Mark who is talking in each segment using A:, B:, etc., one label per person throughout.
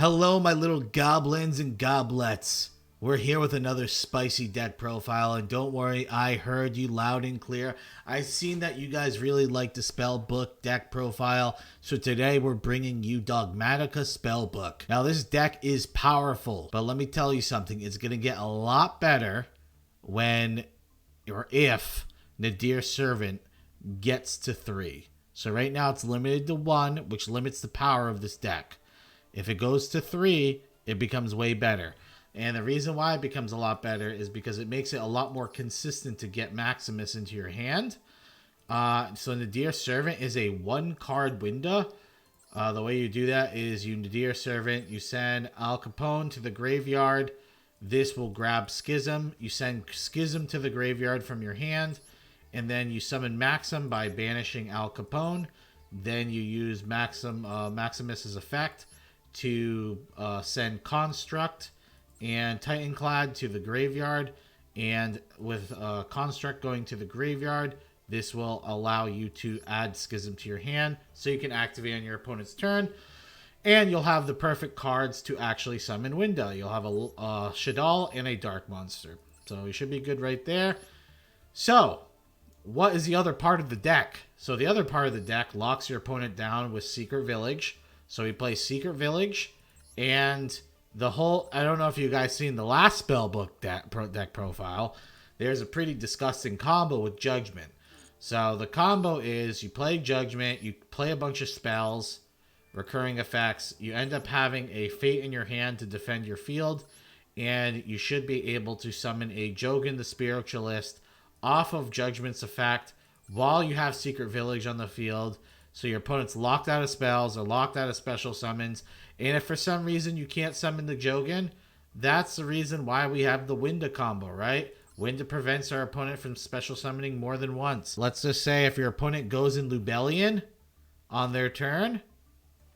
A: Hello, my little goblins and goblets. We're here with another spicy deck profile, and don't worry, I heard you loud and clear. I've seen that you guys really like the Spellbook deck profile, so today we're bringing you Dogmatika Spellbook. Now, this deck is powerful, but let me tell you something. It's going to get a lot better when, or if, Nadir Servant gets to 3. So right now it's limited to 1, which limits the power of this deck. If it goes to 3, it becomes way better. And the reason why it becomes a lot better is because it makes it a lot more consistent to get Maximus into your hand. So Nadir Servant is a 1-card window. The way you do that is you Nadir Servant, you send Al Capone to the graveyard. This will grab Schism. You send Schism to the graveyard from your hand. And then you summon Maxim by banishing Al Capone. Then you use Maximus's effect to send Construct and Titanclad to the graveyard. And with Construct going to the graveyard, this will allow you to add Schism to your hand so you can activate on your opponent's turn. And you'll have the perfect cards to actually summon Window. You'll have a Shadal and a Dark Monster. So you should be good right there. So, what is the other part of the deck? So the other part of the deck locks your opponent down with Secret Village. So we play Secret Village, and the whole, I don't know if you guys seen the last Spellbook deck profile, there's a pretty disgusting combo with Judgment. So the combo is you play Judgment, you play a bunch of spells, recurring effects, you end up having a Fate in your hand to defend your field, and you should be able to summon a Jogan the Spiritualist off of Judgment's effect while you have Secret Village on the field. So your opponent's locked out of spells or locked out of special summons. And if for some reason you can't summon the Jogan, that's the reason why we have the Winda combo, right? Winda prevents our opponent from special summoning more than once. Let's just say if your opponent goes in Lubellion on their turn,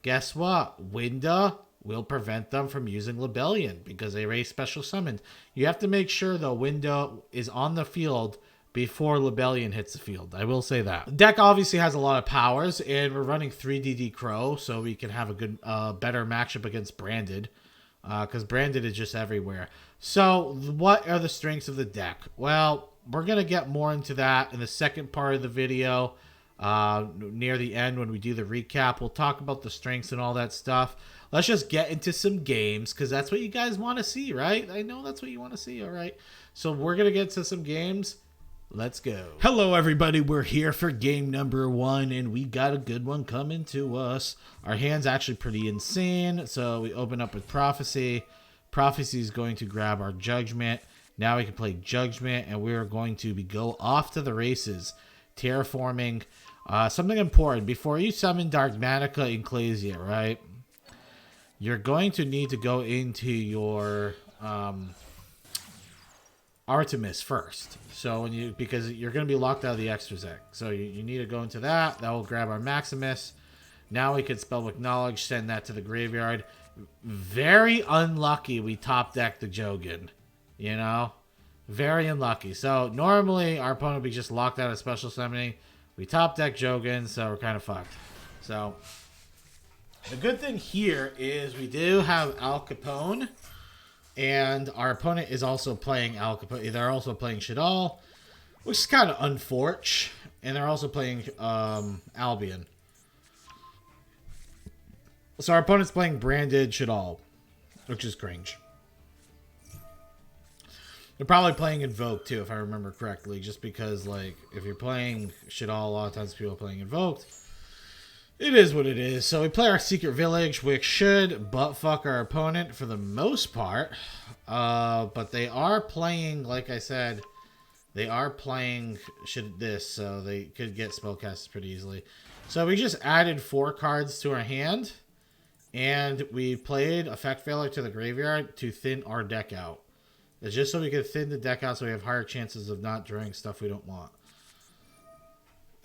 A: guess what? Winda will prevent them from using Lubellion because they raise special summons. You have to make sure the Winda is on the field before Lubellion hits the field. I will say that. The deck obviously has a lot of powers, and we're running 3DD Crow, so we can have a good, better matchup against Branded, because Branded is just everywhere. So, what are the strengths of the deck? Well, we're going to get more into that in the second part of the video. Near the end, when we do the recap, we'll talk about the strengths and all that stuff. Let's just get into some games, because that's what you guys want to see, right? I know that's what you want to see, all right? So, we're going to get to some games. Let's go. Hello, everybody. We're here for game number 1, and we got a good one coming to us. Our hand's actually pretty insane, so we open up with Prophecy. Prophecy is going to grab our Judgment. Now we can play Judgment, and we're going to go off to the races. Terraforming. Something important. Before you summon Dogmatika Ecclesia, right, you're going to need to go into your Artemis first. So because you're going to be locked out of the extra deck. So you need to go into that. That will grab our Maximus. Now we can Spellbook Knowledge, send that to the graveyard. Very unlucky we top deck the Jogan. You know? Very unlucky. So normally our opponent would be just locked out of special summoning. We top deck Jogan, so we're kind of fucked. So the good thing here is we do have Al Capone. And our opponent is also playing Al Capone. They're also playing Shadal, which is kind of unfortunate. And they're also playing Albion. So our opponent's playing Branded Shadal, which is cringe. They're probably playing Invoked too, if I remember correctly. Just because, like, if you're playing Shadal, a lot of times people are playing Invoked. It is what it is. So we play our Secret Village, which should buttfuck our opponent for the most part. But they are playing, like I said, they are playing this, so they could get spellcasted pretty easily. So we just added 4 cards to our hand, and we played Effect Failure to the graveyard to thin our deck out. It's just so we can thin the deck out so we have higher chances of not drawing stuff we don't want.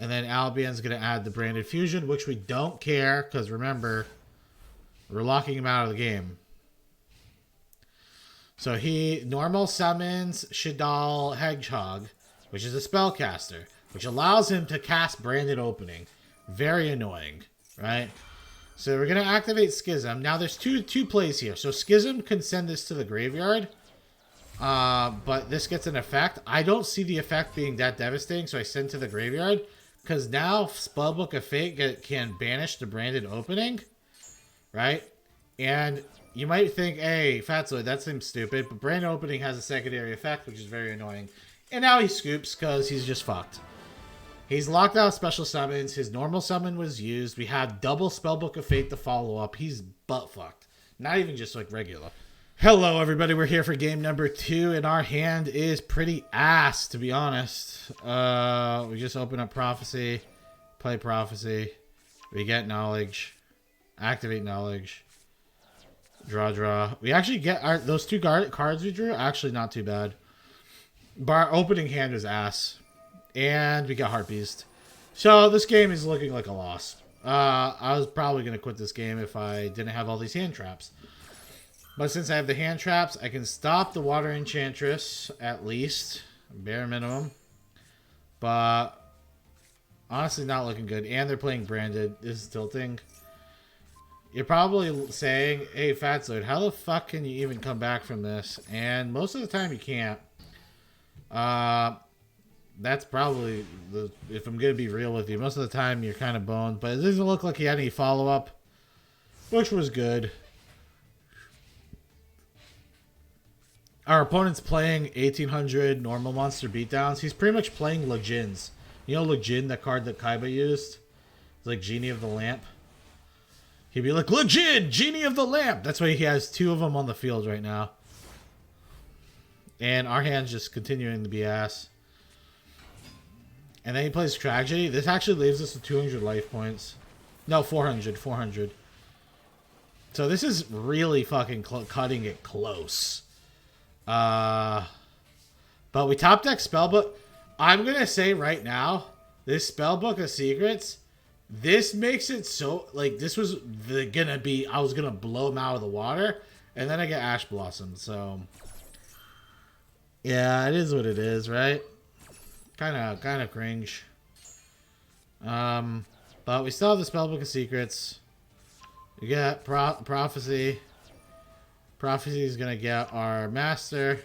A: And then Albion's going to add the Branded Fusion, which we don't care, because remember, we're locking him out of the game. So he normal summons Shadal Hedgehog, which is a spellcaster, which allows him to cast Branded Opening. Very annoying, right? So we're going to activate Schism. Now there's two plays here. So Schism can send this to the graveyard. But this gets an effect. I don't see the effect being that devastating, so I send to the graveyard. Because now Spellbook of Fate can banish the branded opening. Right? And you might think, hey, Fatsoid, that seems stupid. But branded opening has a secondary effect, which is very annoying. And now he scoops because he's just fucked. He's locked out special summons. His normal summon was used. We have double Spellbook of Fate to follow up. He's butt fucked. Not even just like regular. Hello, everybody. We're here for game number 2, and our hand is pretty ass, to be honest. We just open up Prophecy, play Prophecy. We get Knowledge, activate Knowledge, draw. We actually get those two cards we drew. Actually, not too bad. But our opening hand is ass. And we got Heart Beast. So this game is looking like a loss. I was probably going to quit this game if I didn't have all these hand traps. But since I have the hand traps, I can stop the Water Enchantress, at least. Bare minimum. But honestly, not looking good. And they're playing Branded. This is tilting. You're probably saying, hey, Fatsoid, how the fuck can you even come back from this? And most of the time you can't. That's probably, if I'm going to be real with you, most of the time you're kind of boned. But it doesn't look like he had any follow-up, which was good. Our opponent's playing 1800 normal monster beatdowns. He's pretty much playing Lejin's. You know Lejin, that card that Kaiba used? It's like Genie of the Lamp. He'd be like, Lejin, Genie of the Lamp! That's why he has 2 of them on the field right now. And our hand's just continuing to be ass. And then he plays Tragedy. This actually leaves us with 200 life points. No, 400. So this is really fucking cutting it close. But we top deck Spellbook. I'm going to say right now, this Spellbook of Secrets, this makes it so, like, this was gonna be, I was going to blow him out of the water. And then I get Ash Blossom, so... Yeah, it is what it is, right? Kind of cringe. But we still have the Spellbook of Secrets. We get Prophecy. Prophecy is going to get our Master.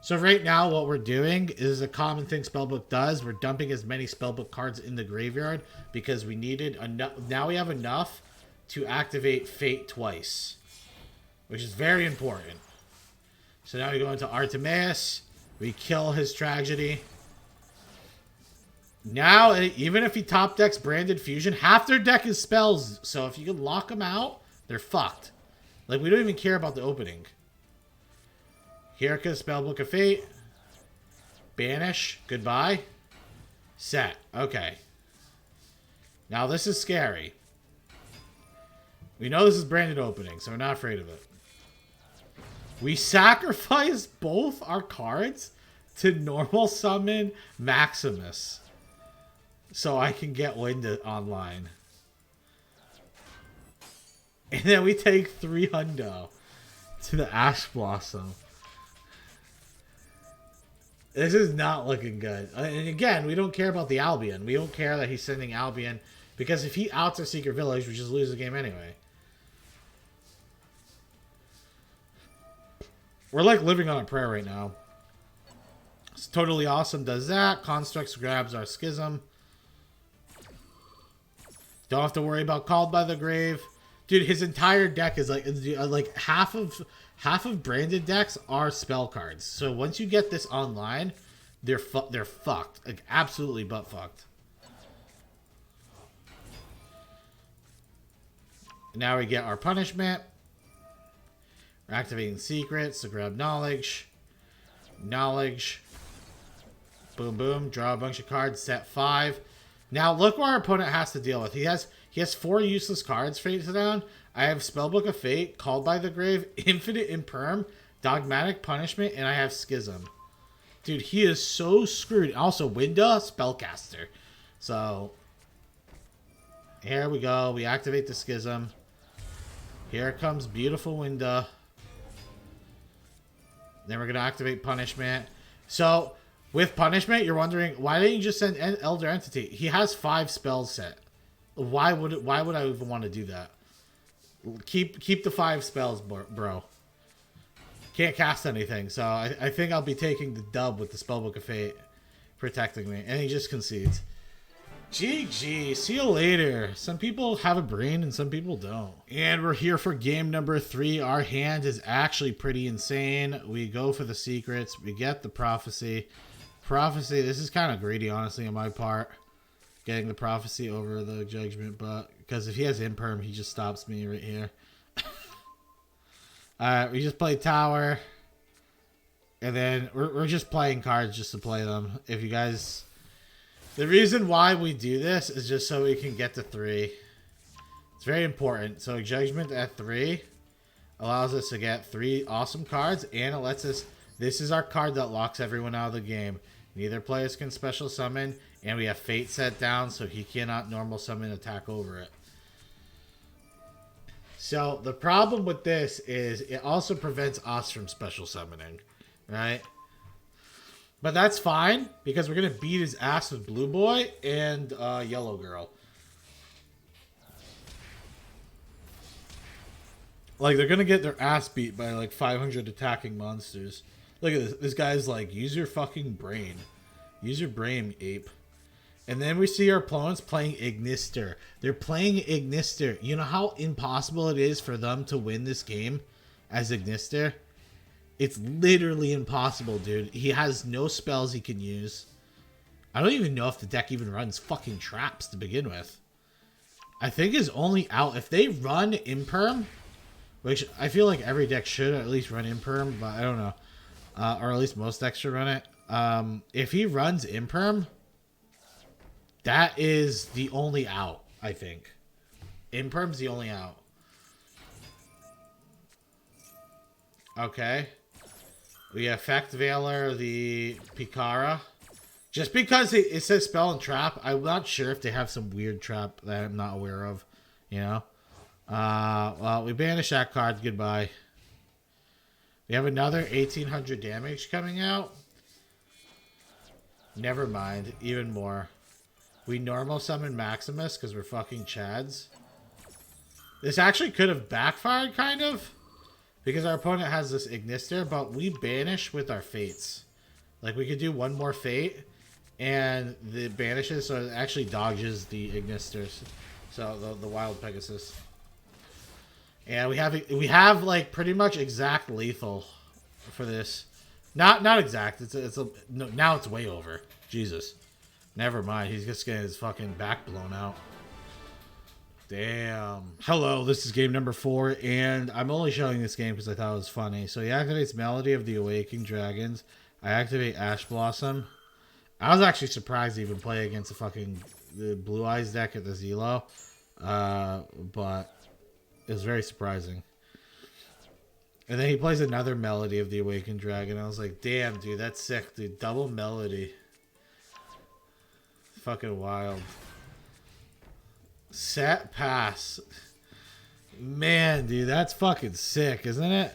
A: So right now what we're doing is a common thing Spellbook does. We're dumping as many Spellbook cards in the graveyard because we needed enough. Now we have enough to activate Fate twice, which is very important. So now we go into Artemis. We kill his Tragedy. Now, even if he top decks Branded Fusion, half their deck is spells. So if you can lock them out, they're fucked. Like, we don't even care about the opening. Hirka, Spellbook of Fate. Banish. Goodbye. Set. Okay. Now, this is scary. We know this is Branded opening, so we're not afraid of it. We sacrifice both our cards to normal summon Maximus. So I can get Winda online. And then we take 3 hundo to the Ash Blossom. This is not looking good. And again, we don't care about the Albion. We don't care that he's sending Albion. Because if he outs our Secret Village, we just lose the game anyway. We're like living on a prayer right now. It's totally awesome. Does that. Constructs grabs our Schism. Don't have to worry about Called by the Grave. Dude, his entire deck is like half of Branded decks are spell cards. So once you get this online, they're fucked. Like absolutely butt fucked. Now we get our punishment. We're activating secrets to grab knowledge. Knowledge. Boom boom. Draw a bunch of cards. Set 5. Now, look what our opponent has to deal with. He has 4 useless cards face down. I have Spellbook of Fate, Called by the Grave, Infinite Imperm, Dogmatic Punishment, and I have Schism. Dude, he is so screwed. Also, Winda, Spellcaster. So, here we go. We activate the Schism. Here comes beautiful Winda. Then we're going to activate Punishment. So... with Punishment, you're wondering, why didn't you just send Elder Entity? He has 5 spells set. Why would I even want to do that? Keep the 5 spells, bro. Can't cast anything, so I think I'll be taking the dub with the Spellbook of Fate protecting me. And he just concedes. GG. See you later. Some people have a brain and some people don't. And we're here for game number 3. Our hand is actually pretty insane. We go for the secrets. We get the prophecy. Prophecy, this is kind of greedy, honestly, on my part. Getting the prophecy over the judgment, but because if he has imperm, he just stops me right here. Alright, we just play tower. And then we're just playing cards just to play them. If you guys... The reason why we do this is just so we can get to 3. It's very important. So judgment at 3 allows us to get 3 awesome cards, and it lets us... This is our card that locks everyone out of the game. Neither players can special summon, and we have Fate set down, so he cannot normal summon attack over it. So the problem with this is it also prevents us from special summoning, right? But that's fine, because we're going to beat his ass with Blue Boy and Yellow Girl. Like, they're going to get their ass beat by like 500 attacking monsters. Look at this. This guy's like, use your fucking brain. Use your brain, ape. And then we see our opponents playing Ignister. They're playing Ignister. You know how impossible it is for them to win this game as Ignister? It's literally impossible, dude. He has no spells he can use. I don't even know if the deck even runs fucking traps to begin with. I think his only out... If they run Imperm, which I feel like every deck should at least run Imperm, but I don't know. Or at least most decks should run it. If he runs Imperm... That is the only out, I think. Imperm's the only out. Okay. We affect Veiler the Pikara. Just because it says spell and trap, I'm not sure if they have some weird trap that I'm not aware of. You know? Well, we banish that card. Goodbye. We have another 1800 damage coming out. Never mind. Even more. We normal summon Maximus because we're fucking Chads. This actually could have backfired, kind of. Because our opponent has this Ignister, but we banish with our Fates. Like, we could do one more Fate, and the banishes, so it actually dodges the Ignisters. So, the Wild Pegasus. And we have like, pretty much exact lethal for this. Not exact. No, now it's way over. Jesus. Never mind, he's just getting his fucking back blown out. Damn. Hello, this is game number 4, and I'm only showing this game because I thought it was funny. So he activates Melody of the Awakening Dragons. I activate Ash Blossom. I was actually surprised to even play against the Blue Eyes deck at the Zelo. But it was very surprising. And then he plays another Melody of the Awakened Dragon. I was like, damn, dude, that's sick, dude. Double Melody. Fucking wild. Set pass. Man, dude, that's fucking sick, isn't it?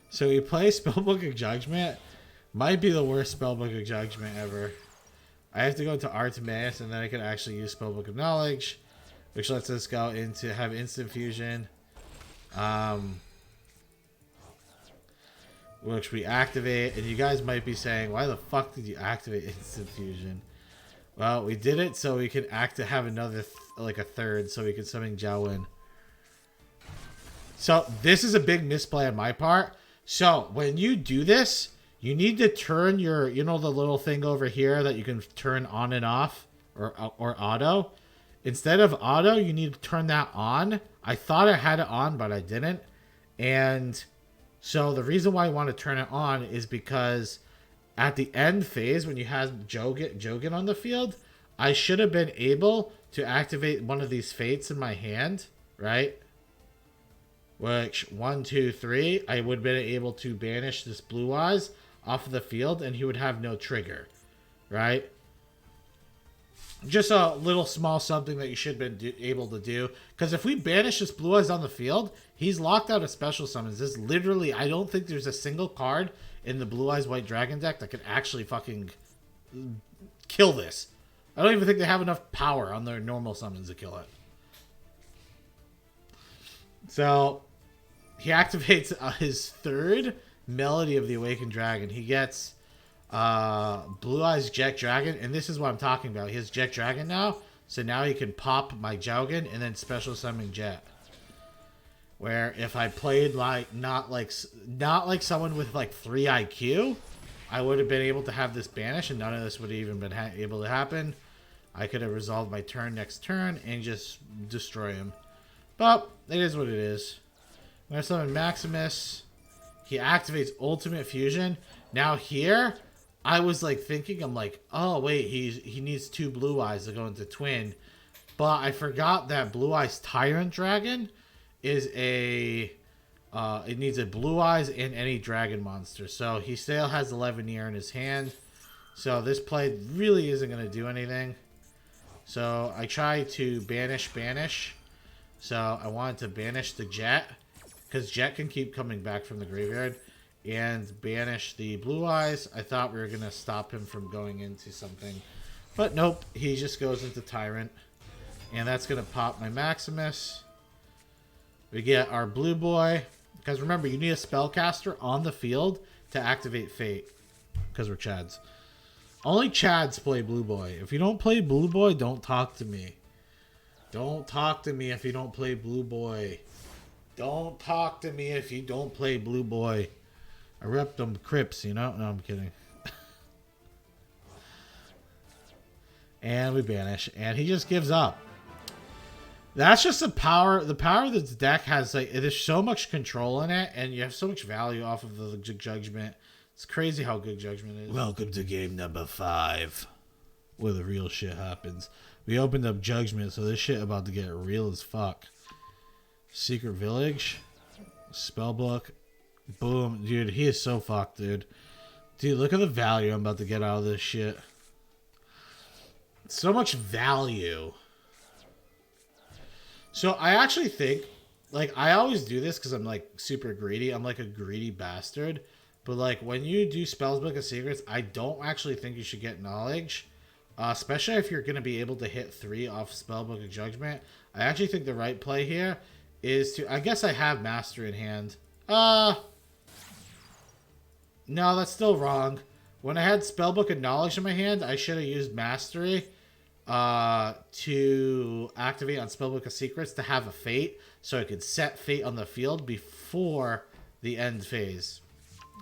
A: So he plays Spellbook of Judgment. Might be the worst Spellbook of Judgment ever. I have to go to Artemis, and then I can actually use Spellbook of Knowledge, which lets us go into have instant fusion. Which we activate, and you guys might be saying, why the fuck did you activate instant fusion? Well, we did it so we could have another like a third, so we could summon Jiawen. So this is a big misplay on my part. So when you do this, you need to turn your, you know, the little thing over here that you can turn on and off, or auto. Instead of auto, you need to turn that on. I thought I had it on, but I didn't. And so the reason why I want to turn it on is because at the end phase, when you have Jogan on the field, I should have been able to activate one of these Fates in my hand, right? Which, 1, 2, 3, I would have been able to banish this Blue Eyes off of the field, and he would have no trigger, right? Just a little small something that you should have been able to do. Because if we banish this Blue Eyes on the field, he's locked out of special summons. This literally, I don't think there's a single card in the Blue Eyes White Dragon deck that could actually fucking kill this. I don't even think they have enough power on their normal summons to kill it. So he activates his third Melody of the Awakened Dragon. He gets Blue Eyes Jet Dragon, and this is what I'm talking about. He has Jet Dragon now, so now he can pop my Jowgen and then special summon Jet. Where if I played like not like someone with like 3 IQ, I would have been able to have this banish, and none of this would have even been able to happen. I could have resolved my turn next turn and just destroy him. But it is what it is. When I summon Maximus, he activates Ultimate Fusion. Now here, I was like thinking, I'm like, oh wait, he needs 2 Blue Eyes to go into Twin. But I forgot that Blue Eyes Tyrant Dragon is a it needs a Blue Eyes and any dragon monster. So he still has 11 Year in his hand. So this play really isn't going to do anything. So I try to banish. So I wanted to banish the Jet, because Jet can keep coming back from the graveyard, and banish the Blue Eyes. I thought we were going to stop him from going into something, but nope, he just goes into Tyrant, and that's going to pop my Maximus. We get our Blue Boy, because remember, you need a spellcaster on the field to activate Fate, because we're Chads. Only Chads play Blue Boy. If you don't play Blue Boy, don't talk to me. Don't talk to me if you don't play Blue Boy. Don't talk to me if you don't play Blue Boy. I rep them Crips, you know? No, I'm kidding. And we banish. And he just gives up. That's just the power. The power of this deck has, like, there's so much control in it, and you have so much value off of the Judgment. It's crazy how good Judgment is. Welcome to game number 5, where the real shit happens. We opened up Judgment, so this shit about to get real as fuck. Secret Village, Spellbook, boom, dude. He is so fucked, dude. Dude, look at the value I'm about to get out of this shit. So much value. So I actually think, like, I always do this because I'm like super greedy. I'm like a greedy bastard. But like when you do Spellbook of Secrets, I don't actually think you should get Knowledge. Especially if you're going to be able to hit 3 off Spellbook of Judgment. I actually think the right play here is to... I guess I have Mastery in hand. No, that's still wrong. When I had Spellbook of Knowledge in my hand, I should have used Mastery to activate on Spellbook of Secrets to have a Fate. So I could set Fate on the field before the end phase.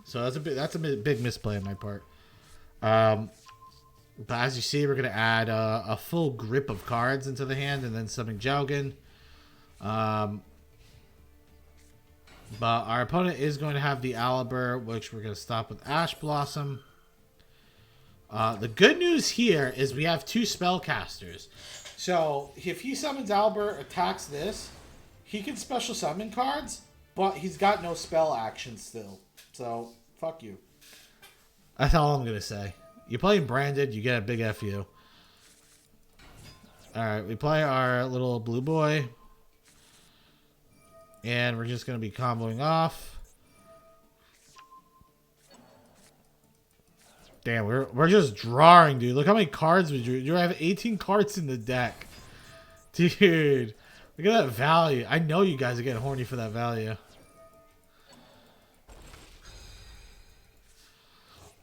A: So that's a big misplay on my part. But as you see, we're going to add a full grip of cards into the hand and then summon Jowgen. But our opponent is going to have the Albion, which we're going to stop with Ash Blossom. The good news here is we have 2 spellcasters. So if he summons Albion, attacks this, he can special summon cards, but he's got no spell action still. So, fuck you. That's all I'm going to say. You play Branded, you get a big FU. Alright, we play our little Blue Boy. And we're just going to be comboing off. Damn, we're just drawing, dude. Look how many cards we drew. You have 18 cards in the deck. Dude, look at that value. I know you guys are getting horny for that value.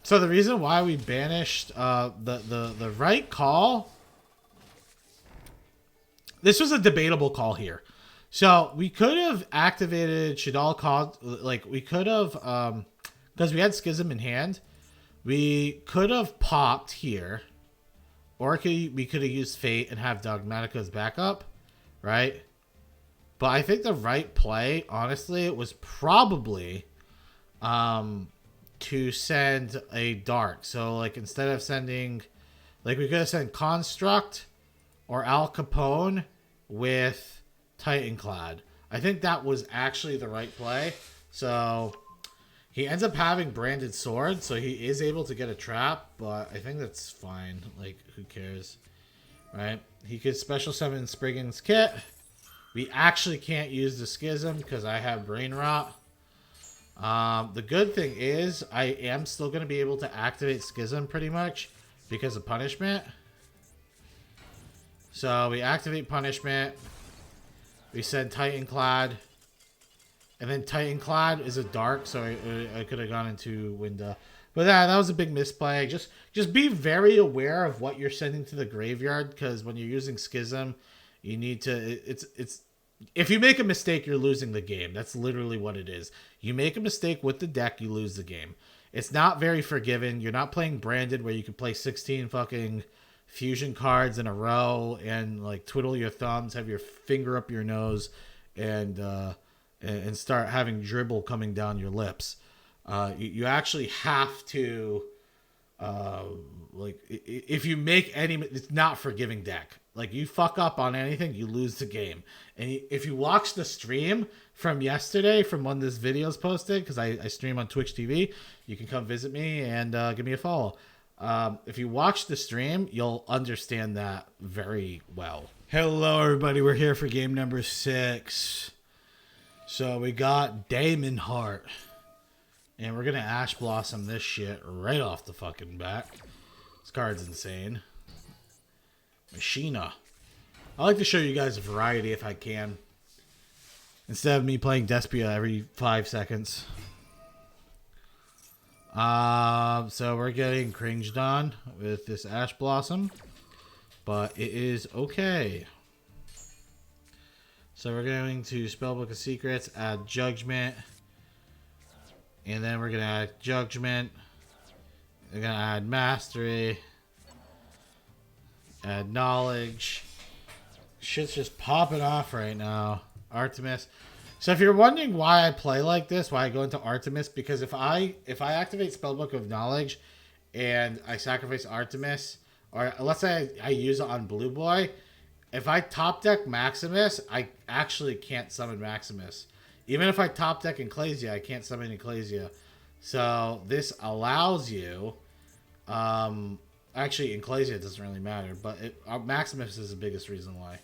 A: So the reason why we banished the right call, this was a debatable call here. So we could have activated Shadal call, like we could have, because we had Schism in hand, we could have popped here, or we could have used Fate and have Dogmatika as backup, right? But I think the right play, honestly, was probably to send a Dark. So like instead of sending, like we could have sent Construct or Al Capone with Titanclad. I think that was actually the right play. So he ends up having Branded Sword, so he is able to get a trap, but I think that's fine. Like, who cares? Right? He could special summon Spriggan's Kit. We actually can't use the Schism because I have Brain Rot. The good thing is I am still going to be able to activate Schism pretty much because of punishment. So we activate Punishment. We send Titanclad. And then Titanclad is a dark, so I could have gone into Winda. But that was a big misplay. Just be very aware of what you're sending to the graveyard, because when you're using Schism, you need to... It's if you make a mistake, you're losing the game. That's literally what it is. You make a mistake with the deck, you lose the game. It's not very forgiving. You're not playing Branded, where you can play 16 fucking fusion cards in a row and like twiddle your thumbs, have your finger up your nose, and start having dribble coming down your lips. You actually have to, like, if you make any, it's not forgiving deck. Like, you fuck up on anything, you lose the game. And if you watch the stream from yesterday, from when this video is posted, because I stream on Twitch TV, you can come visit me and give me a follow. If you watch the stream, you'll understand that very well. Hello, everybody. We're here for game number 6. So we got Damon Hart. And we're going to Ash Blossom this shit right off the fucking bat. This card's insane. Machina. I like to show you guys a variety if I can, instead of me playing Despia every 5 seconds. So we're getting cringed on with this Ash Blossom, but it is okay. So we're going to Spellbook of Secrets, add Judgment, and then we're going to add Judgment. We're going to add Mastery, add Knowledge. Shit's just popping off right now. Artemis. So if you're wondering why I play like this, why I go into Artemis, because if I activate Spellbook of Knowledge and I sacrifice Artemis, or let's say I use it on Blue Boy, if I top deck Maximus, I actually can't summon Maximus. Even if I top deck Ecclesia, I can't summon Ecclesia. So this allows you... actually, Ecclesia doesn't really matter, but Maximus is the biggest reason why.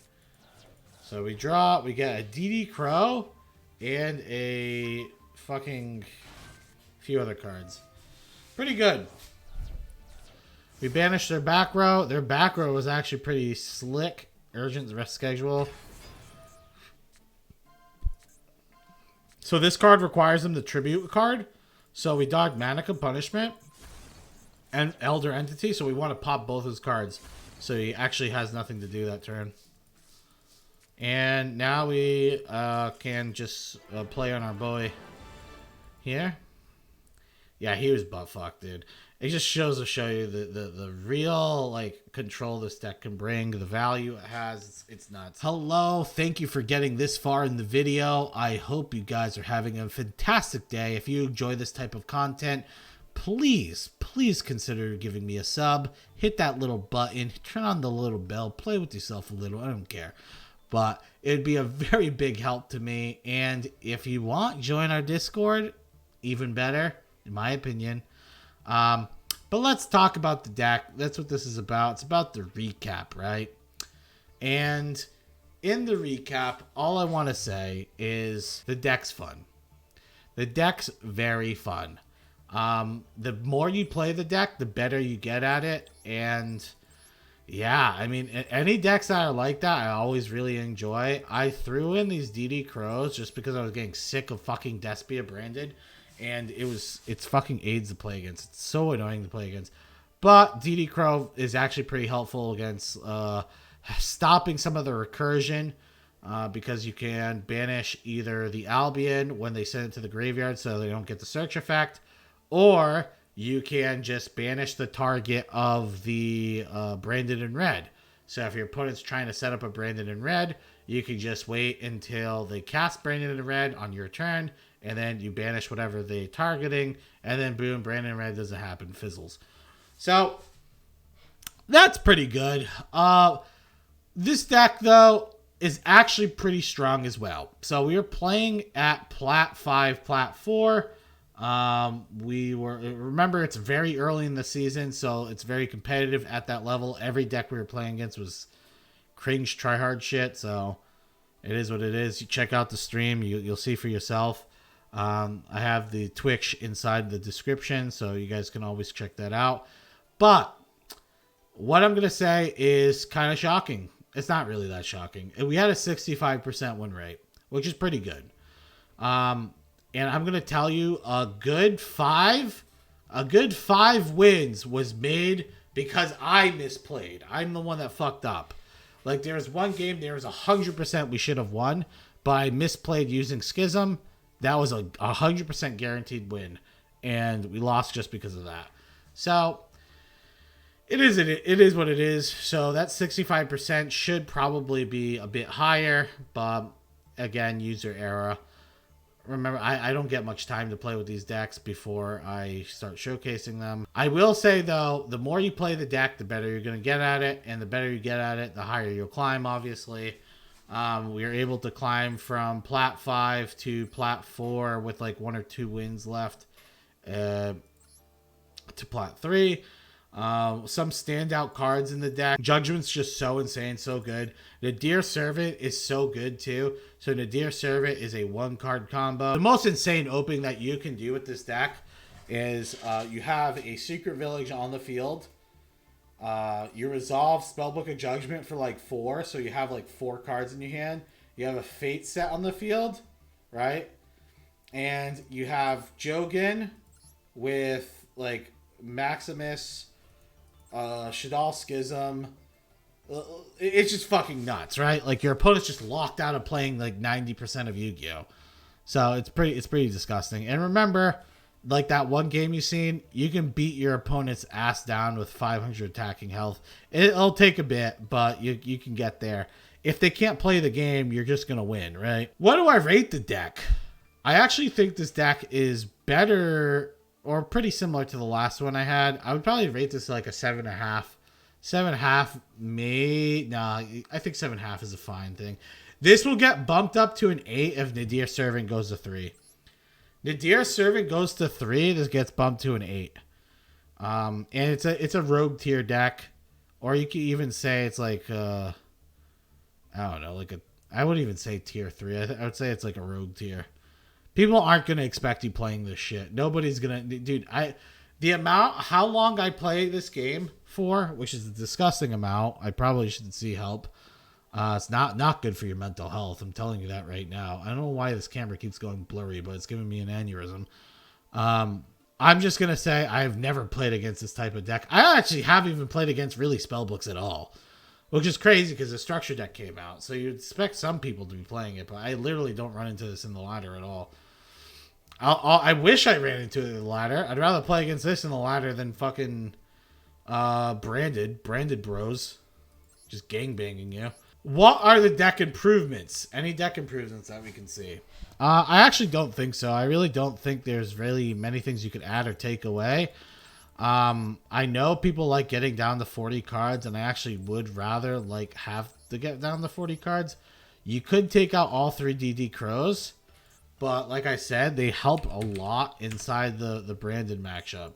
A: So we draw, we get a DD Crow, and a fucking few other cards. Pretty good. We banished their back row. Their back row was actually pretty slick. Urgent rest schedule. So this card requires them to tribute a card. So we Dogmatika Punishment and Elder Entity. So we want to pop both his cards. So he actually has nothing to do that turn. And now we can just play on our boy here. Yeah, he was butt fucked, dude. It just shows you the real like control this deck can bring, the value it has. It's nuts. Hello, thank you for getting this far in the video. I hope you guys are having a fantastic day. If you enjoy this type of content, please consider giving me a sub. Hit that little button, turn on the little bell, play with yourself a little. I don't care. But it'd be a very big help to me. And if you want, join our Discord. Even better, in my opinion. But let's talk about the deck. That's what this is about. It's about the recap, right? And in the recap, all I want to say is the deck's fun. The deck's very fun. The more you play the deck, the better you get at it. And... yeah, I mean, any decks that are like that, I always really enjoy. I threw in these DD Crows just because I was getting sick of fucking Despia Branded. And it's fucking AIDS to play against. It's so annoying to play against. But DD Crow is actually pretty helpful against stopping some of the recursion. Because you can banish either the Albion when they send it to the graveyard so they don't get the search effect. Or... you can just banish the target of the Branded in Red. So if your opponent's trying to set up a Branded in Red, you can just wait until they cast Branded in Red on your turn, and then you banish whatever they're targeting, and then boom, Branded in Red doesn't happen, fizzles. So that's pretty good. This deck, though, is actually pretty strong as well. So we were playing at Plat 5, Plat 4. Remember, it's very early in the season, so it's very competitive at that level. Every deck we were playing against was cringe tryhard shit, so it is what it is. You check out the stream, you'll see for yourself. I have the Twitch inside the description, so you guys can always check that out. But what I'm going to say is kind of shocking. It's not really that shocking. We had a 65% win rate, which is pretty good. And I'm going to tell you a good five wins was made because I misplayed. I'm the one that fucked up. Like, there was one game, there was 100% we should have won, but I misplayed using Schism. That was a 100% guaranteed win, and we lost just because of that. So, it is what it is. So, that 65% should probably be a bit higher, but again, user error. Remember, I don't get much time to play with these decks before I start showcasing them. I will say, though, the more you play the deck, the better you're going to get at it. And the better you get at it, the higher you'll climb, obviously. We were able to climb from Plat 5 to Plat 4 with like 1 or 2 wins left to Plat 3. Some standout cards in the deck. Judgment's just so insane, so good. Nadir Servant is so good too. So Nadir Servant is a 1-card combo. The most insane opening that you can do with this deck is you have a Secret Village on the field. You resolve Spellbook of Judgment for like 4, so you have like 4 cards in your hand. You have a Fate set on the field, right? And you have Jogan with like Maximus, Shadal Schism. It's just fucking nuts, right? Like, your opponent's just locked out of playing like 90% of Yu-Gi-Oh. So it's pretty disgusting. And remember, like that one game you've seen, you can beat your opponent's ass down with 500 attacking health. It'll take a bit, but you can get there. If they can't play the game, you're just gonna win, right? What do I rate the deck? I actually think this deck is better or pretty similar to the last one I had. I would probably rate this like a 7.5. 7.5, nah, I think 7.5 is a fine thing. This will get bumped up to an 8 if Nadir Servant goes to 3. Nadir Servant goes to 3, this gets bumped to an 8. And it's a rogue tier deck. Or you could even say it's like, I don't know, I wouldn't even say tier 3. I would say it's like a rogue tier. People aren't going to expect you playing this shit. Nobody's going to... Dude, how long I play this game for, which is a disgusting amount. I probably should see help. It's not good for your mental health. I'm telling you that right now. I don't know why this camera keeps going blurry, but it's giving me an aneurysm. I'm just going to say I've never played against this type of deck. I actually haven't even played against really spellbooks at all, which is crazy because the structure deck came out. So you'd expect some people to be playing it, but I literally don't run into this in the ladder at all. I wish I ran into it in the ladder. I'd rather play against this in the ladder than fucking branded bros just gangbanging you. What are the deck improvements? Any deck improvements that we can see? I actually don't think so. I really don't think there's really many things you could add or take away. I know people like getting down to 40 cards, and I actually would rather like have to get down to 40 cards. You could take out all 3 DD Crows. But like I said, they help a lot inside the branded matchup.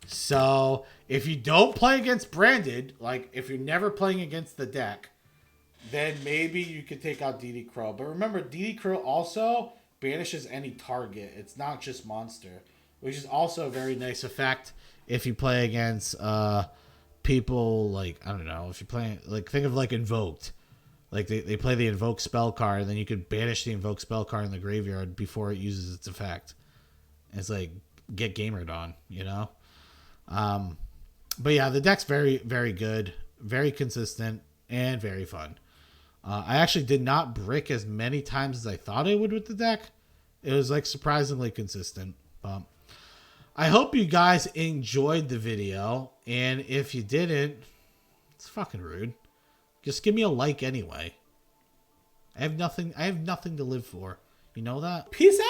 A: So if you don't play against branded, like if you're never playing against the deck, then maybe you could take out DD Crow. But remember, DD Crow also banishes any target. It's not just monster, which is also a very nice effect if you play against people like, I don't know, if you're playing, like, think of like Invoked. Like, they play the Invoke spell card, and then you could banish the Invoke spell card in the graveyard before it uses its effect. And it's like, get gamered on, you know? But yeah, the deck's very, very good, very consistent, and very fun. I actually did not brick as many times as I thought I would with the deck. It was, like, surprisingly consistent. I hope you guys enjoyed the video, and if you didn't, it's fucking rude. Just give me a like anyway. I have nothing to live for. You know that? Peace out.